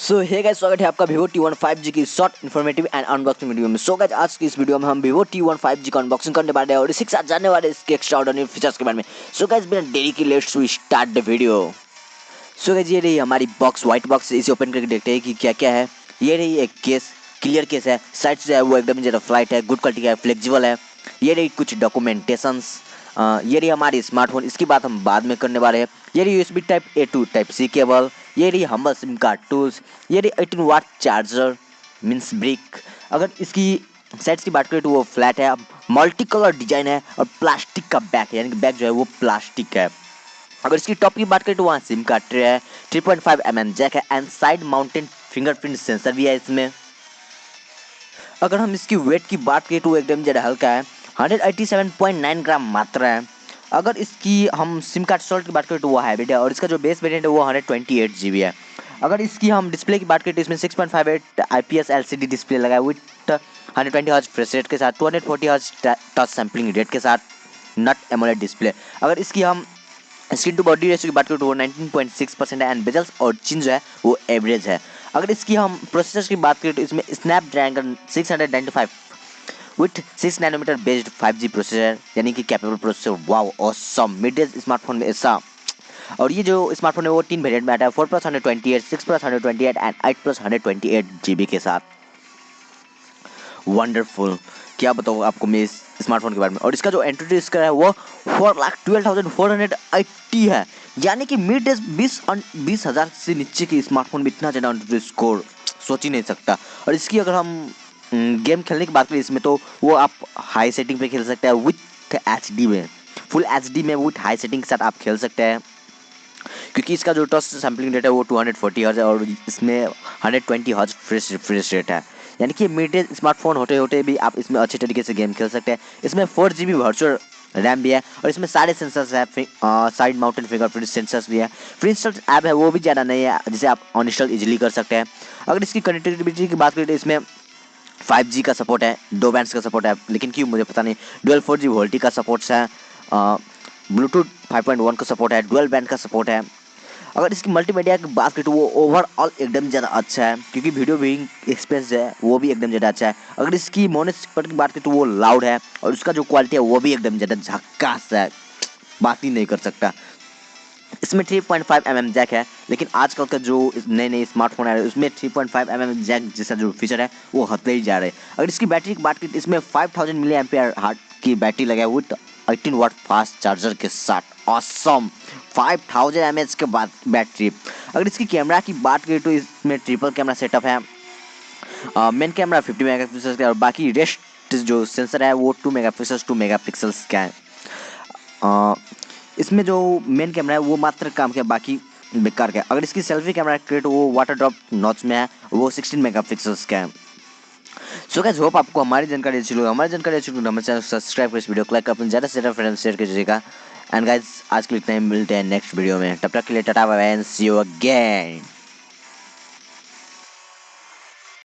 सो hey guys, स्वागत है आपका Vivo T1 5G की short informative and unboxing video में। सो गाइस, आज की इस वीडियो में हम Vivo T1 5G का अनबॉक्सिंग करने वाले हैं और इसी के साथ जानने वाले इसके एक्स्ट्राऑर्डिनरी फीचर्स के बारे में। सो गाइस, बिना देरी के let's start the video. So guys, ये रही हमारी बॉक्स, व्हाइट बॉक्स। इसे ओपन करके देखते हैं कि क्या क्या है। ये रही एक केस, क्लियर केस है। साइड से है वो एकदम ज़्यादा फ्लाइट है, गुड क्वालिटी का है, फ्लेक्सिबल है। ये रही कुछ डॉक्यूमेंटेशंस। ये रही हमारी स्मार्टफोन, इसकी बात हम बाद में करने वाले हैं। ये रही USB type A to type C cable. ये रही हम्बल सिम कार्ड टूल्स। ये रही 18 वाट चार्जर मीन्स ब्रिक। अगर इसकी साइड्स की बात करें तो वो फ्लैट है, मल्टी कलर डिजाइन है और प्लास्टिक का बैक है, यानी कि बैक जो है वो प्लास्टिक है। अगर इसकी टॉप की बात करें तो वहाँ सिम कार्ड ट्रे है, 3.5 mm जैक है and side mounted fingerprint sensor भी है इसमें। अगर हम इसकी वेट की बात करें तो एकदम ज़्यादा हल्का है, 187.9 ग्राम मात्रा है। अगर इसकी हम सिम कार्ड स्लॉट की बात करें तो वो हाइब्रिड है और इसका जो बेस वेरिएंट है वो 128 GB है। अगर इसकी हम डिस्प्ले की बात करें तो इसमें 6.58 IPS LCD डिस्प्ले लगा है विथ 120 हर्ट्ज फ्रेश रेट के साथ, 240 हर्ट्ज टच सैम्पलिंग रेट के साथ, नट एमोलेड डिस्प्ले। अगर इसकी हम स्किन टू बॉडी रेशियो की बात करें तो वो 19.6% है एंड बेजल्स और चिन जो है वो एवरेज है। अगर इसकी हम प्रोसेसर की बात करें तो इसमें Snapdragon 695 with 6 nanometre based 5G processor, यानी कि capable processor. Wow awesome, mid range smartphone में ऐसा। और ये जो स्मार्टफोन है वो 3 वेरिएंट में आता है, 4+128, 6+128 एंड 8+128 GB के साथ। वंडरफुल, क्या बताऊँ आपको मैं इस स्मार्टफोन के बारे में। और इसका जो एंट्री इसका है वो 4,12,480 है, यानी कि मिड रेंज 20,000 से नीचे के स्मार्टफोन में इतना ज़्यादा एंट्री स्कोर सोच ही नहीं सकता। और इसकी अगर हम गेम खेलने की बात करें इसमें तो वो आप हाई सेटिंग पे खेल सकते हैं विथ HD में, फुल HD में विथ हाई सेटिंग के साथ आप खेल सकते हैं, क्योंकि इसका जो टच सैम्पलिंग रेट है वो 240 हर्ट्ज है और इसमें 120 हर्ट्ज फ्रेश रेट है, यानी कि मिड रेंज स्मार्टफोन होते होते भी आप इसमें अच्छे तरीके से गेम खेल सकते हैं। इसमें 4 GB वर्चुअल रैम भी है और इसमें सारे सेंसर्स है, साइड माउंटेड फिंगरप्रिंट सेंसर्स भी है। फ्री इंस्टॉल ऐप है वो भी ज़्यादा नहीं है, जिसे आप अनइंस्टॉल इजीली कर सकते हैं। अगर इसकी कनेक्टिविटी की बात करें तो इसमें 5G का सपोर्ट है, 2 बैंड्स का सपोर्ट है, लेकिन क्यों मुझे पता नहीं। डुअल 4G वोल्टी का सपोर्ट है, ब्लूटूथ 5.1 का सपोर्ट है, डुअल बैंड का सपोर्ट है। अगर इसकी मल्टीमीडिया की बात करें तो वो ओवरऑल एकदम ज़्यादा अच्छा है, क्योंकि वीडियो व्यूइंग एक्सपीरियंस है वो भी एकदम ज़्यादा अच्छा है। अगर इसकी मोनो स्पीकर की बात करें तो वो लाउड है और उसका जो क्वालिटी है वो भी एकदम ज़्यादा झक्कास है, बात ही नहीं कर सकता। इसमें 3.5 mm जैक है, लेकिन आजकल का जो नए नए स्मार्टफोन है उसमें 3.5 mm जैक जैसा जो फीचर है वो हटते ही जा रहे हैं। अगर इसकी बैटरी की बात करें तो इसमें 5000 मिली एम्पियर हार्ट की बैटरी लगा है विथ 18 वाट फास्ट चार्जर के साथ। ऑसम, 5000 mAh के बाद बैटरी। अगर इसकी कैमरा की बात करें तो इसमें ट्रिपल कैमरा सेटअप है। मेन कैमरा 50 मेगापिक्सल का है और बाकी रेस्ट जो सेंसर है वो 2 मेगापिक्सल्स का है। इसमें जो मेन कैमरा है वो मात्र काम किया, बाकी बेकार का है। अगर इसकी सेल्फी कैमरा क्रिएट वो वाटर ड्रॉप नॉच में है, वो 16 मेगापिक्सल्स का है। सो गाइस, होप आपको हमारी जानकारी अच्छी लगी। हमारी जानकारी अच्छी लगी तो हमारे चैनल को सब्सक्राइब कर इस वीडियो को लाइक कर अपने ज़्यादा से ज़्यादा फ्रेंड्स शेयर कीजिएगा। एंड गाइस, आज के लिए इतना ही, मिलते हैं नेक्स्ट वीडियो में। तब तक के लिए tata bye bye and see you again.